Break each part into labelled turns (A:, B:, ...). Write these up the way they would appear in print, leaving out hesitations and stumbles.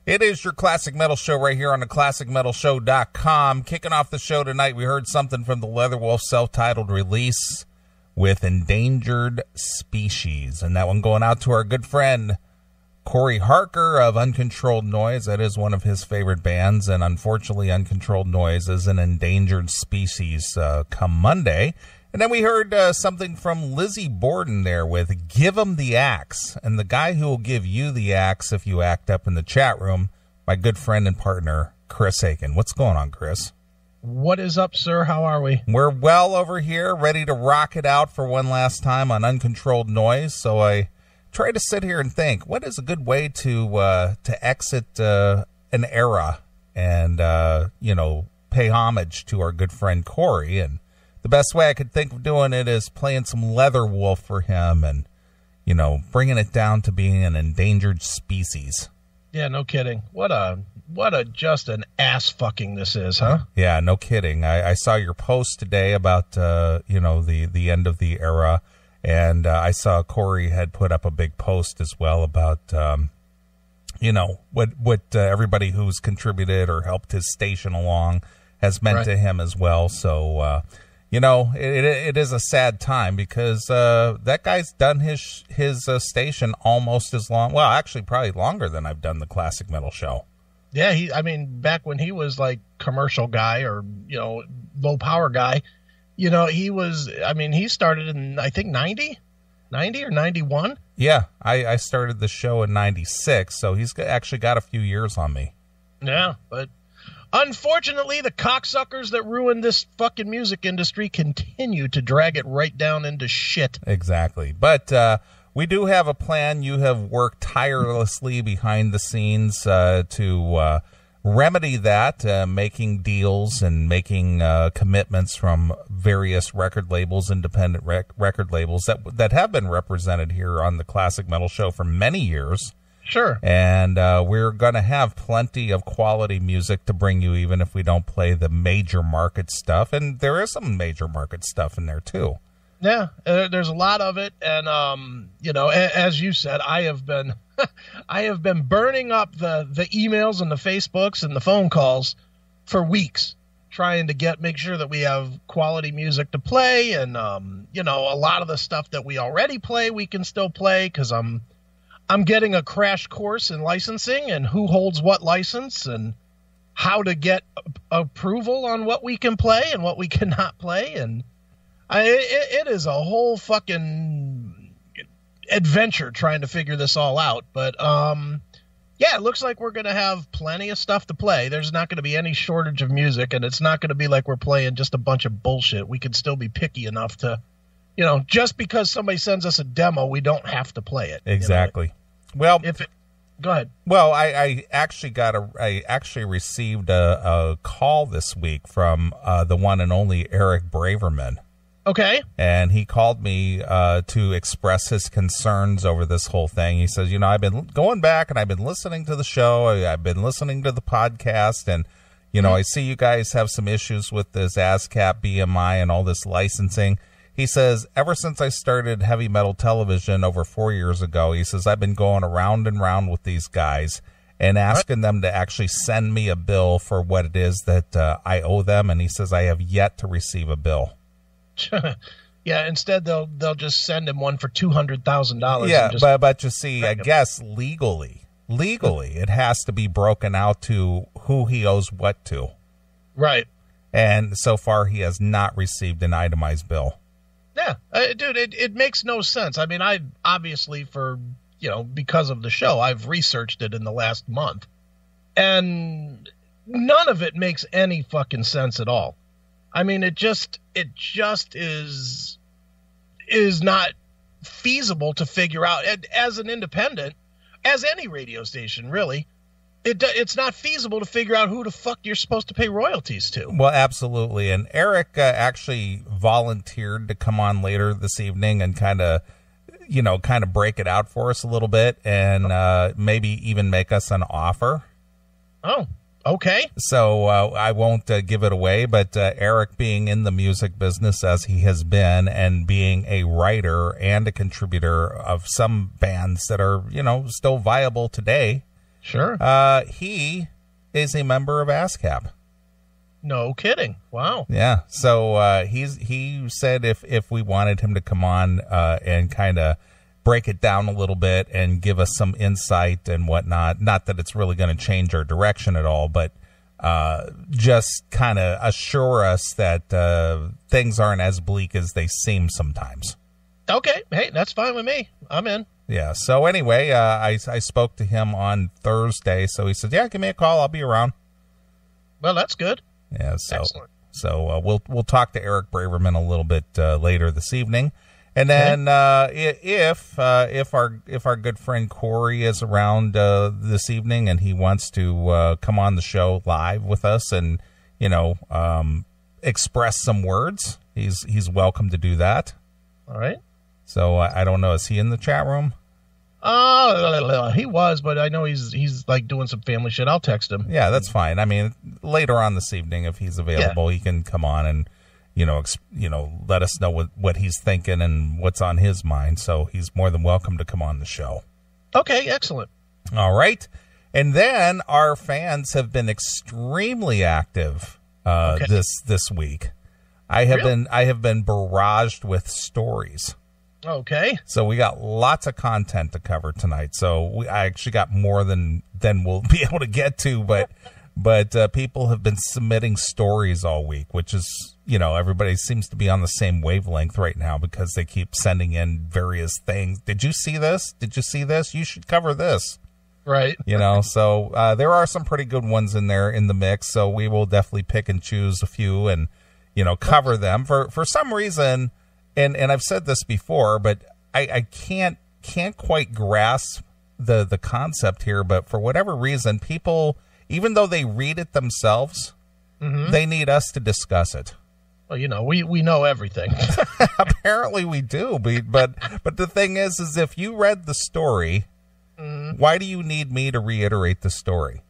A: It is your Classic Metal Show right here on the ClassicMetalShow.com. Kicking off the show tonight, we heard something from the Leatherwolf self-titled release with Endangered Species. And that one going out to our good friend Corey Harker of Uncontrolled Noize. That is one of his favorite bands. And unfortunately, Uncontrolled Noize is an endangered species come Monday. And then we heard something from Lizzie Borden there with Give 'em the Axe. And the guy who will give you the axe if you act up in the chat room, my good friend and partner, Chris Aiken. What's going on, Chris?
B: What is up, sir? How are we?
A: We're well over here, ready to rock it out for one last time on Uncontrolled Noize. So I try to sit here and think, what is a good way to exit an era and, pay homage to our good friend Corey. And the best way I could think of doing it is playing some Leatherwolf for him and, bringing it down to being an endangered species.
B: Yeah, no kidding. What a just an ass fucking this is, huh?
A: Yeah, no kidding. I saw your post today about, the end of the era. And I saw Corey had put up a big post as well about, what everybody who's contributed or helped his station along has meant to him as well. So, it is a sad time because that guy's done his station almost as long. Well, actually, probably longer than I've done the Classic Metal Show.
B: Yeah, back when he was like commercial guy or low power guy, he started in I think 90 or 91.
A: Yeah, I started the show in 96, so he's actually got a few years on me.
B: Yeah, but unfortunately, the cocksuckers that ruined this fucking music industry continue to drag it right down into shit.
A: Exactly. But we do have a plan. You have worked tirelessly behind the scenes to remedy that, making deals and making commitments from various record labels, independent record labels that have been represented here on the Classic Metal Show for many years.
B: Sure.
A: And we're going to have plenty of quality music to bring you, even if we don't play the major market stuff. And there is some major market stuff in there, too.
B: Yeah, there's a lot of it. And, as you said, I have been burning up the emails and the Facebooks and the phone calls for weeks, trying to make sure that we have quality music to play. And, a lot of the stuff that we already play, we can still play because I'm getting a crash course in licensing and who holds what license and how to get approval on what we can play and what we cannot play. And it is a whole fucking adventure trying to figure this all out. But, it looks like we're going to have plenty of stuff to play. There's not going to be any shortage of music, and it's not going to be like we're playing just a bunch of bullshit. We can still be picky enough to, just because somebody sends us a demo, we don't have to play it.
A: Exactly. Well,
B: go ahead.
A: Well, I actually received a call this week from the one and only Eric Braverman.
B: Okay.
A: And he called me to express his concerns over this whole thing. He says, I've been going back and I've been listening to the show. I've been listening to the podcast, and I see you guys have some issues with this ASCAP BMI and all this licensing. He says, ever since I started heavy metal television over 4 years ago, he says, I've been going around and round with these guys and asking them to actually send me a bill for what it is that I owe them. And he says, I have yet to receive a bill.
B: Yeah, instead they'll just send him one for $200,000.
A: Yeah, but you see, I guess legally, it has to be broken out to who he owes what to.
B: Right.
A: And so far, he has not received an itemized bill.
B: Yeah, dude, it makes no sense. I mean, I obviously because of the show, I've researched it in the last month, and none of it makes any fucking sense at all. I mean, it just is not feasible to figure out. As an independent, as any radio station, really, it's not feasible to figure out who the fuck you're supposed to pay royalties to.
A: Well, absolutely. And Eric actually volunteered to come on later this evening and kind of break it out for us a little bit and maybe even make us an offer.
B: Oh, okay.
A: So I won't give it away, but Eric, being in the music business as he has been and being a writer and a contributor of some bands that are, still viable today,
B: Sure.
A: He is a member of ASCAP.
B: No kidding. Wow.
A: Yeah. So he said if we wanted him to come on and kind of break it down a little bit and give us some insight and whatnot, not that it's really going to change our direction at all, but just kind of assure us that things aren't as bleak as they seem sometimes.
B: Okay. Hey, that's fine with me. I'm in.
A: Yeah. So anyway, I spoke to him on Thursday. So he said, yeah, give me a call. I'll be around.
B: Well, that's good.
A: Yeah. So,
B: Excellent.
A: so we'll talk to Eric Braverman a little bit later this evening. And then if our good friend Corey is around this evening and he wants to come on the show live with us and, express some words, he's welcome to do that.
B: All right.
A: So I don't know. Is he in the chat room?
B: He was, but I know he's like doing some family shit. I'll text him.
A: Yeah, that's fine. I mean, later on this evening, if he's available, he can come on and, let us know what he's thinking and what's on his mind. So he's more than welcome to come on the show.
B: Okay, excellent.
A: All right. And then our fans have been extremely active this week. I have been barraged with stories.
B: Okay.
A: So we got lots of content to cover tonight. So I actually got more than we'll be able to get to, but people have been submitting stories all week, which is, everybody seems to be on the same wavelength right now because they keep sending in various things. Did you see this? Did you see this? You should cover this.
B: Right.
A: So there are some pretty good ones in there in the mix. So we will definitely pick and choose a few and, cover them for some reason. And I've said this before, but I can't quite grasp the concept here. But for whatever reason, people, even though they read it themselves, they need us to discuss it.
B: Well, we know everything.
A: Apparently we do. But the thing is if you read the story, why do you need me to reiterate the story?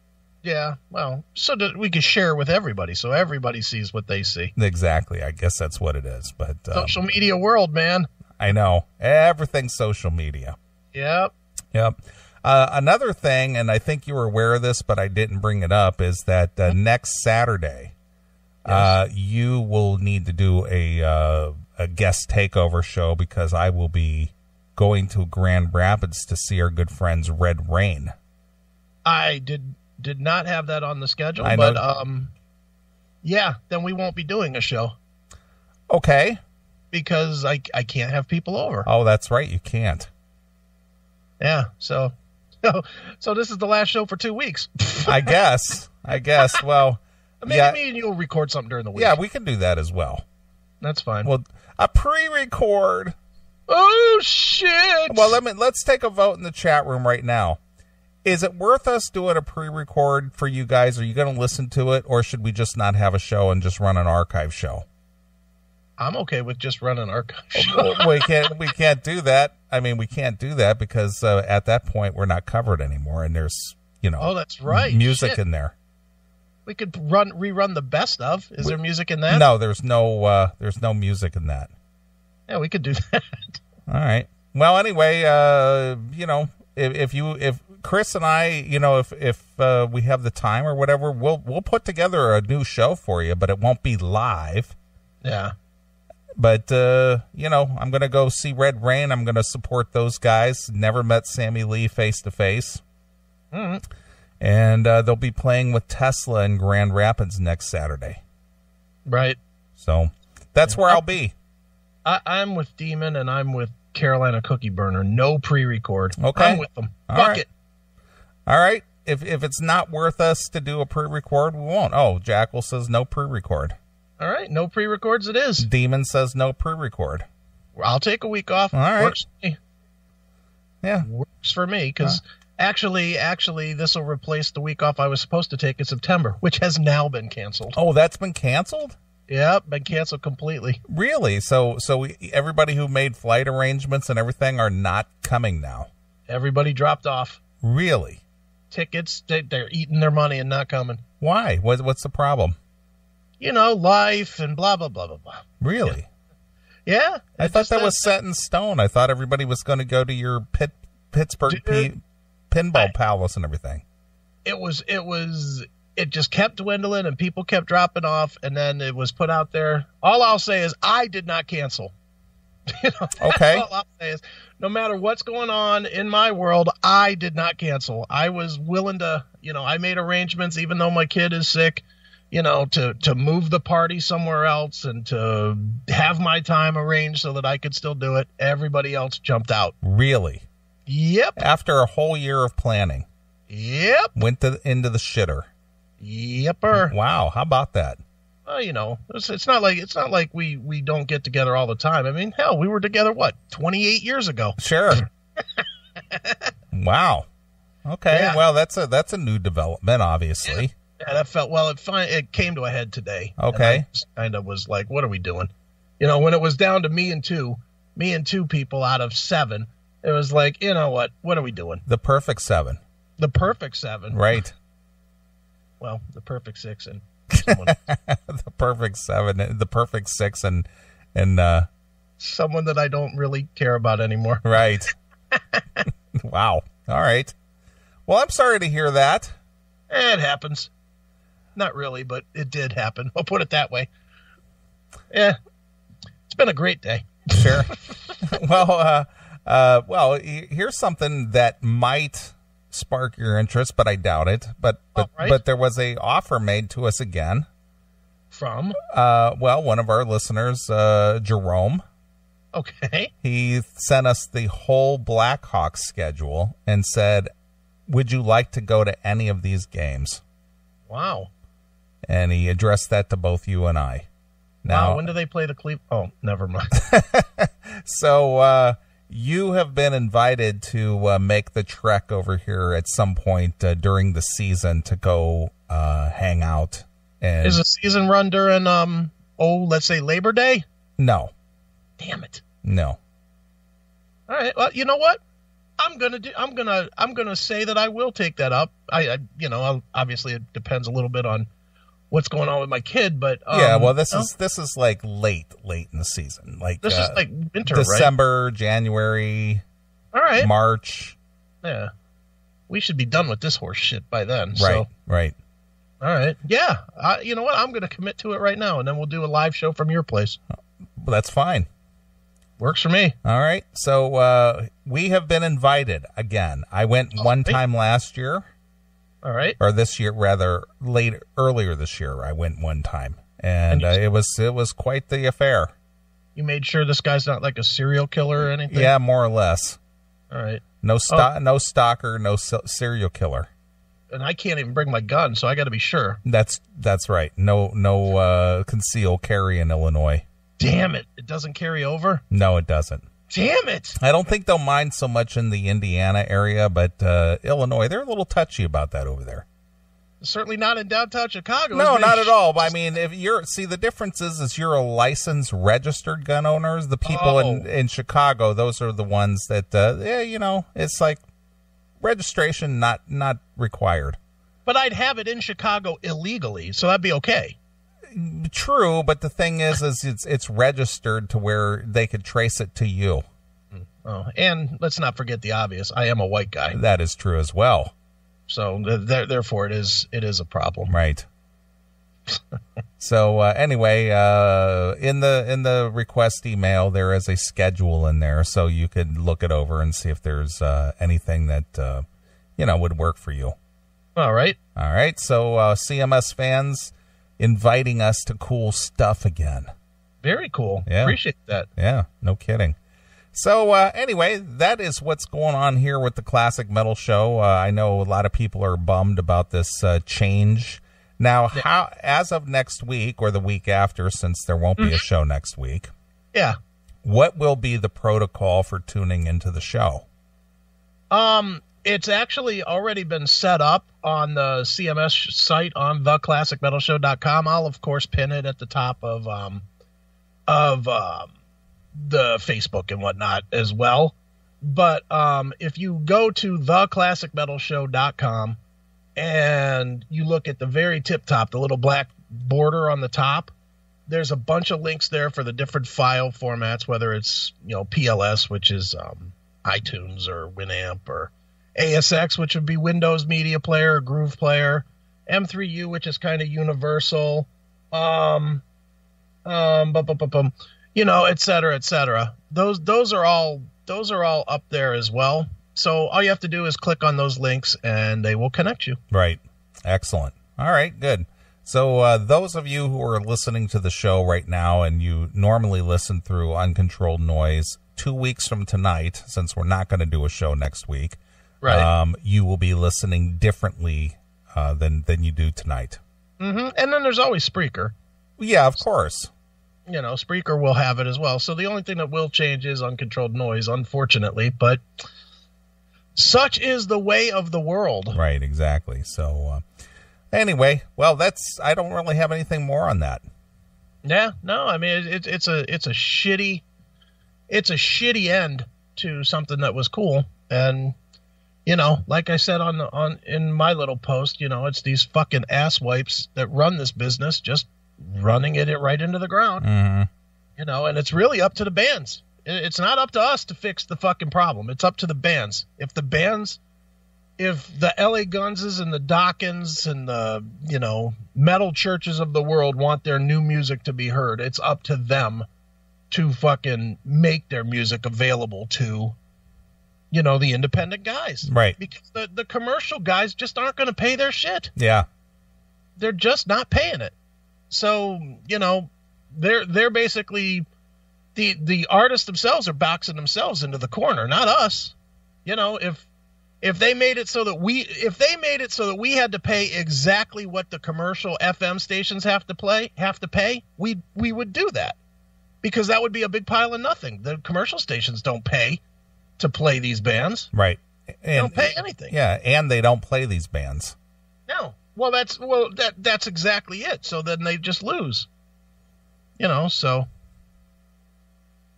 B: Yeah, well, so that we can share with everybody, so everybody sees what they see.
A: Exactly. I guess that's what it is. But
B: social media world, man.
A: I know. Everything's social media.
B: Yep.
A: Another thing, and I think you were aware of this, but I didn't bring it up, is that next Saturday, you will need to do a guest takeover show because I will be going to Grand Rapids to see our good friends Red Rain.
B: I did not have that on the schedule,
A: but
B: then we won't be doing a show.
A: Okay.
B: Because I can't have people over.
A: Oh, that's right, you can't.
B: Yeah, so this is the last show for 2 weeks.
A: I guess. Well,
B: maybe me and you'll record something during the week.
A: Yeah, we can do that as well.
B: That's fine.
A: Well, a pre-record.
B: Oh shit.
A: Well, let's take a vote in the chat room right now. Is it worth us doing a pre-record for you guys? Are you going to listen to it, or should we just not have a show and just run an archive show?
B: I'm okay with just running an archive show.
A: we can't do that. I mean, we can't do that because at that point we're not covered anymore, and there's
B: oh, that's right,
A: music in there.
B: We could rerun the best of. Is there music in that?
A: No, there's no music in that.
B: Yeah, we could do that.
A: All right. Well, anyway, if Chris and I, if we have the time or whatever, we'll put together a new show for you, but it won't be live.
B: Yeah.
A: But, I'm going to go see Red Rain. I'm going to support those guys. Never met Sammy Lee face to face. And they'll be playing with Tesla in Grand Rapids next Saturday.
B: Right.
A: So that's where I'll be.
B: I'm with Demon and I'm with Carolina Cookie Burner. No pre-record.
A: Okay.
B: I'm with them. Fuck it.
A: All right. If it's not worth us to do a pre-record, we won't. Oh, Jackal says no pre-record.
B: All right. No pre-records it is.
A: Demon says no pre-record.
B: I'll take a week off.
A: All right.
B: Works for me.
A: Yeah.
B: Works for me because actually, this will replace the week off I was supposed to take in September, which has now been canceled.
A: Oh, that's been canceled?
B: Yep, been canceled completely.
A: Really? So everybody who made flight arrangements and everything are not coming now?
B: Everybody dropped off.
A: Really?
B: Tickets, they're eating their money and not coming.
A: Why? What's the problem?
B: Life and blah, blah, blah, blah, blah.
A: Really?
B: Yeah.
A: I thought that was set in stone. I thought everybody was going to go to your Pittsburgh pinball palace and everything.
B: it just kept dwindling and people kept dropping off, and then it was put out there. All I'll say is I did not cancel.
A: Okay.
B: All I'll say is no matter what's going on in my world, I did not cancel. I was willing to, I made arrangements even though my kid is sick, to move the party somewhere else and to have my time arranged so that I could still do it. Everybody else jumped out.
A: Really?
B: Yep.
A: After a whole year of planning.
B: Yep.
A: Went into the shitter.
B: Yepper.
A: Wow. How about that?
B: Well, it's not like we don't get together all the time. I mean, hell, we were together, 28 years ago?
A: Sure. Wow. Okay.
B: Yeah.
A: Well, that's a new development, obviously.
B: Yeah, that felt, it came to a head today.
A: Okay.
B: And I just kind of was like, what are we doing? When it was down to me and two people out of 7, it was like, what are we doing?
A: The perfect 7.
B: The perfect 7.
A: Right.
B: Well, the perfect 6 and someone
A: The perfect 7, the perfect 6 and
B: someone that I don't really care about anymore.
A: Right. Wow. All right. Well, I'm sorry to hear that.
B: It happens. Not really, but it did happen. I'll put it that way. Yeah. It's been a great day.
A: Sure. Well, here's something that might spark your interest, but I doubt it. But
B: right.
A: But there was a offer made to us again
B: from
A: one of our listeners, Jerome.
B: Okay.
A: He sent us the whole Blackhawks schedule and said, "Would you like to go to any of these games?"
B: Wow.
A: And he addressed that to both you and I. Now,
B: when do they play the Cleveland? Oh, never mind.
A: So you have been invited to make the trek over here at some point during the season to go hang out. And
B: is the season run during let's say Labor Day?
A: No.
B: Damn it.
A: No.
B: All right. Well, you know what? I'm gonna say that I will take that up. Obviously it depends a little bit on what's going on with my kid, but
A: yeah. Well, this is like late in the season. Like
B: this is like winter,
A: December,
B: right?
A: January.
B: All right.
A: March.
B: Yeah. We should be done with this horse shit by then.
A: Right.
B: So.
A: Right.
B: All right. Yeah. You know what? I'm going to commit to it right now, and then we'll do a live show from your place.
A: Well, that's fine.
B: Works for me.
A: All right. So we have been invited again. I went one time last year.
B: All right.
A: Or this year, rather earlier this year. I went one time, and it was quite the affair.
B: You made sure this guy's not like a serial killer or anything?
A: Yeah, more or less.
B: All right.
A: No stalker, no serial killer.
B: And I can't even bring my gun, so I got to be sure.
A: That's right. No concealed carry in Illinois.
B: Damn it. It doesn't carry over?
A: No, it doesn't.
B: Damn it.
A: I don't think they'll mind so much in the Indiana area, but Illinois, they're a little touchy about that over there.
B: Certainly not in downtown Chicago.
A: No, not at all. I mean, the difference is you're a licensed, registered gun owners. The people in Chicago, those are the ones that, it's like registration not required.
B: But I'd have it in Chicago illegally, so that'd be okay.
A: True, but the thing is it's registered to where they could trace it to you.
B: Oh, and let's not forget the obvious. I am a white guy.
A: That is true as well.
B: So therefore, it is a problem.
A: Right. So anyway, in the request email, there is a schedule in there, so you could look it over and see if there's anything that would work for you.
B: All right.
A: So CMS fans inviting us to cool stuff again.
B: Very cool.
A: Yeah.
B: Appreciate that.
A: Yeah. No kidding. So anyway, that is what's going on here with the Classic Metal Show. I know a lot of people are bummed about this change. Now, how as of next week or the week after, since there won't be a show next week, what will be the protocol for tuning into the show?
B: It's actually already been set up on the CMS site on theclassicmetalshow.com. I'll of course pin it at the top of the Facebook and whatnot as well. But if you go to theclassicmetalshow.com and you look at the very tip top, the little black border on the top, there's a bunch of links there for the different file formats, whether it's PLS, which is iTunes or Winamp, or ASX, which would be Windows Media Player or Groove Player, M3U, which is kind of universal, et cetera, et cetera. Those are all up there as well. So all you have to do is click on those links and they will connect you.
A: Right. Excellent. All right, good. So those of you who are listening to the show right now and you normally listen through Uncontrolled Noize, 2 weeks from tonight, since we're not going to do a show next week,
B: right,
A: you will be listening differently than you do tonight.
B: Mm-hmm. And then there's always Spreaker.
A: Yeah, of course.
B: You know, Spreaker will have it as well. So the only thing that will change is Uncontrolled Noize, unfortunately. But such is the way of the world.
A: Right, exactly. So anyway, well, I don't really have anything more on that.
B: Yeah, no, I mean it's a shitty end to something that was cool. And you know, like I said in my little post, you know, it's these fucking asswipes that run this business just running it right into the ground.
A: Mm-hmm.
B: You know, and it's really up to the bands. It's not up to us to fix the fucking problem. It's up to the bands. If the LA Gunses and the Dawkins and the, you know, metal churches of the world want their new music to be heard, it's up to them to fucking make their music available to, you know, the independent guys.
A: Right.
B: Because the commercial guys just aren't going to pay their shit.
A: Yeah.
B: They're just not paying it. So, you know, they're basically the artists themselves are boxing themselves into the corner, not us. You know, if they made it so that we had to pay exactly what the commercial FM stations have to pay, we would do that. Because that would be a big pile of nothing. The commercial stations don't pay to play these bands.
A: Right.
B: They don't pay anything.
A: Yeah, and they don't play these bands.
B: No. Well, that's exactly it. So then they just lose. You know, so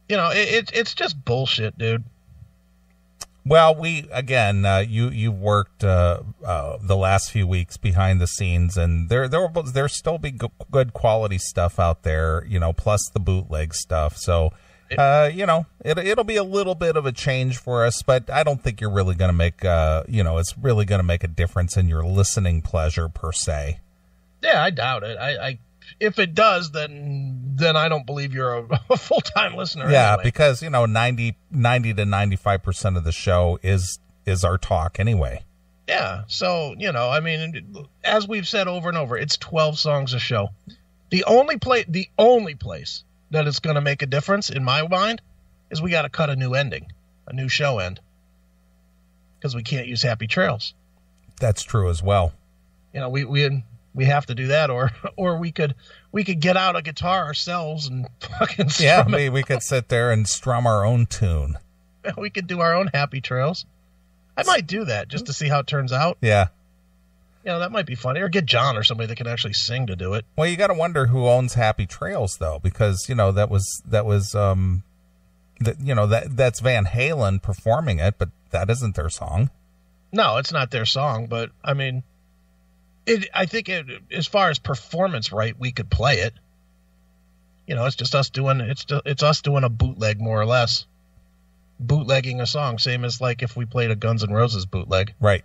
B: you know, it's just bullshit, dude.
A: Well, you worked the last few weeks behind the scenes, and there still be good quality stuff out there, you know, plus the bootleg stuff. So, you know, it'll be a little bit of a change for us, but I don't think you're really going to make, you know, it's really going to make a difference in your listening pleasure per se. Yeah,
B: I doubt it. If it does, then I don't believe you're a full-time listener.
A: Yeah,
B: anyway.
A: Because, you know, 90 to 95% of the show is our talk anyway.
B: Yeah, so, you know, I mean, as we've said over and over, it's 12 songs a show. The only place that it's going to make a difference, in my mind, is we got to cut a new ending, a new show end, because we can't use Happy Trails.
A: That's true as well.
B: You know, we have to do that, or we could get out a guitar ourselves and fucking strum it.
A: We could sit there and strum our own tune.
B: We could do our own Happy Trails. I might do that just to see how it turns out.
A: Yeah.
B: You know, that might be funny. Or get John or somebody that can actually sing to do it.
A: Well, you got to wonder who owns Happy Trails, though, because, you know, that's Van Halen performing it, but that isn't their song.
B: No, it's not their song, but I mean, I think as far as performance right, we could play it. You know, it's just us doing it's us doing a bootleg, more or less. Bootlegging a song, same as like if we played a Guns N' Roses bootleg.
A: Right.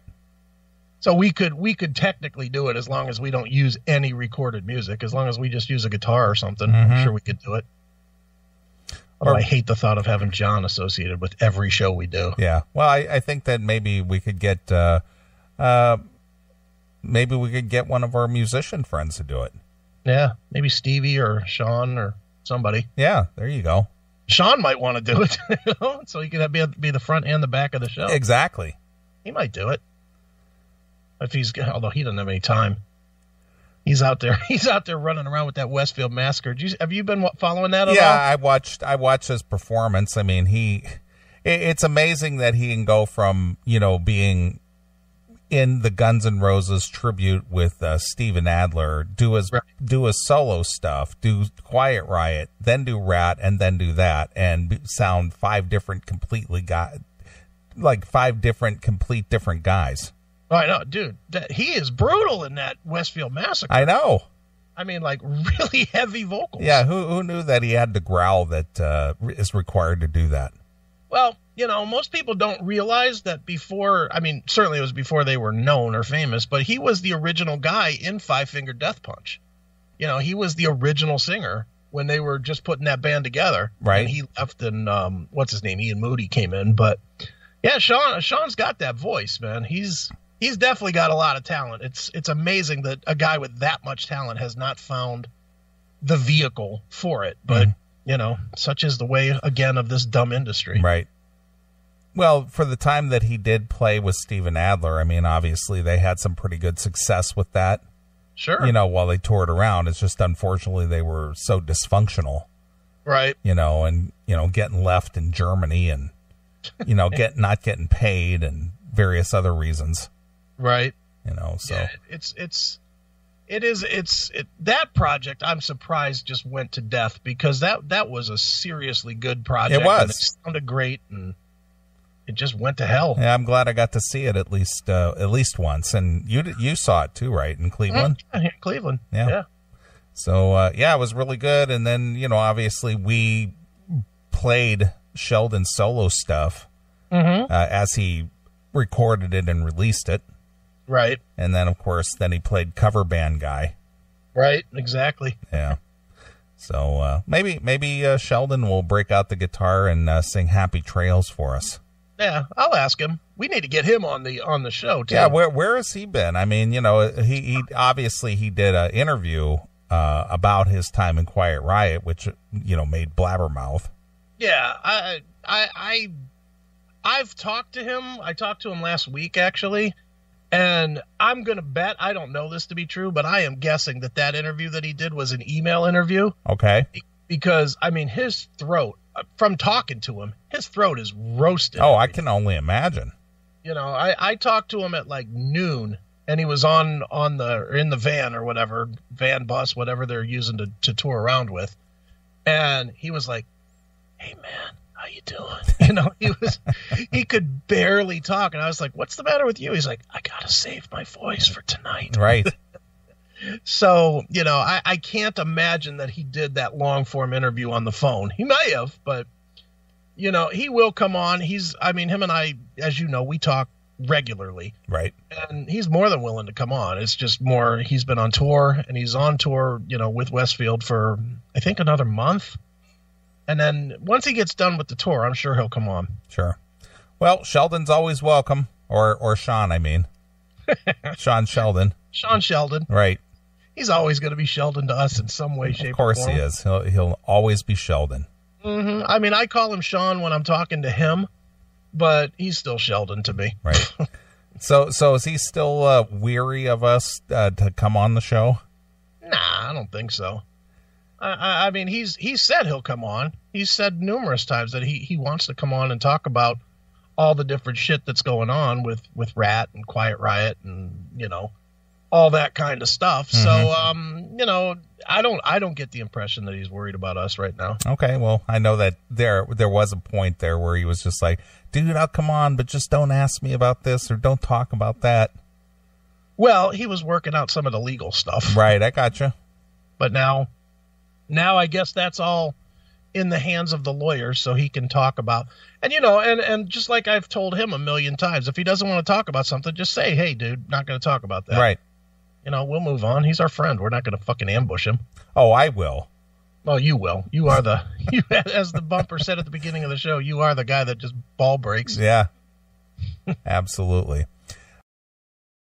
B: So we could technically do it as long as we don't use any recorded music, as long as we just use a guitar or something. Mm-hmm. I'm sure we could do it. Although I hate the thought of having John associated with every show we do.
A: Yeah. Well, I think that maybe we could get one of our musician friends to do it.
B: Yeah, maybe Stevie or Sean or somebody.
A: Yeah, there you go.
B: Sean might want to do it, you know, so he could be the front and the back of the show.
A: Exactly.
B: He might do it. Although he doesn't have any time. He's out there running around with that Westfield Massacre. Have you been following that at all?
A: Yeah, I watched his performance. I mean, it's amazing that he can go from, you know, being in the Guns N' Roses tribute with Steven Adler, do his solo stuff, do Quiet Riot, then do Rat, and then do that, and sound five different complete different guys.
B: Oh, I know, dude. He is brutal in that Westfield Massacre.
A: I know.
B: I mean, like, really heavy vocals.
A: Yeah, who knew that he had the growl that is required to do that?
B: Well, most people don't realize that before, I mean, certainly it was before they were known or famous, but he was the original guy in Five Finger Death Punch. He was the original singer when they were just putting that band together.
A: Right.
B: And he left and, what's his name? Ian Moody came in. But yeah, Sean's got that voice, man. He's definitely got a lot of talent. It's amazing that a guy with that much talent has not found the vehicle for it. But, such is the way, again, of this dumb industry.
A: Right. Well, for the time that he did play with Steven Adler, I mean, obviously they had some pretty good success with that.
B: Sure.
A: While they toured around. It's just unfortunately they were so dysfunctional.
B: Right.
A: And getting left in Germany and, not getting paid and various other reasons.
B: Right.
A: So
B: yeah, that project, I'm surprised, just went to death because that was a seriously good project.
A: It was.
B: And it sounded great, and it just went to hell.
A: Yeah, I'm glad I got to see it at least once. And you saw it too, right, in Cleveland?
B: Yeah, in Cleveland.
A: Yeah. So, it was really good. And then, obviously we played Sheldon's solo stuff as he recorded it and released it.
B: Right.
A: And then, of course, he played cover band guy.
B: Right, exactly.
A: Yeah. So maybe Sheldon will break out the guitar and sing Happy Trails for us.
B: Yeah, I'll ask him. We need to get him on the show too.
A: Yeah, where has he been? I mean, he obviously he did an interview about his time in Quiet Riot, which made blabbermouth.
B: Yeah, I've talked to him. I talked to him last week actually, and I'm gonna bet, I don't know this to be true, but I am guessing that interview that he did was an email interview.
A: Okay.
B: Because I mean, his throat, from talking to him, his throat is roasted.
A: Oh, I can only imagine.
B: I talked to him at like noon, and he was in the van or whatever, van bus, whatever they're using to tour around with. And he was like, "Hey man, how you doing?" He could barely talk. And I was like, "What's the matter with you?" He's like, "I got to save my voice for tonight."
A: Right.
B: So, I can't imagine that he did that long form interview on the phone. He may have, but, he will come on. Him and I, as you know, we talk regularly.
A: Right.
B: And he's more than willing to come on. It's just more, he's been on tour, and he's on tour, with Westfield for, I think, another month. And then once he gets done with the tour, I'm sure he'll come on.
A: Sure. Well, Sheldon's always welcome. Or Sean, I mean. Sean Sheldon.
B: Sean Sheldon.
A: Right.
B: He's always going to be Sheldon to us in some way, shape, or form.
A: Of course he is. He'll always be Sheldon.
B: Mm-hmm. I mean, I call him Sean when I'm talking to him, but he's still Sheldon to me.
A: Right. So is he still weary of us to come on the show?
B: Nah, I don't think so. I mean, he's said he'll come on. He's said numerous times that he wants to come on and talk about all the different shit that's going on with Rat and Quiet Riot and, all that kind of stuff. Mm-hmm. So, I don't get the impression that he's worried about us right now.
A: Okay. Well, I know that there was a point there where he was just like, "Dude, I'll come on, but just don't ask me about this or don't talk about that."
B: Well, he was working out some of the legal stuff.
A: Right. I gotcha.
B: But now I guess that's all in the hands of the lawyers, so he can talk about, and and just like I've told him a million times, if he doesn't want to talk about something, just say, "Hey dude, not going to talk about that."
A: Right.
B: We'll move on. He's our friend. We're not going to fucking ambush him.
A: Oh, I will.
B: Well, you will. You are as the bumper said at the beginning of the show, you are the guy that just ball breaks.
A: Yeah. Absolutely.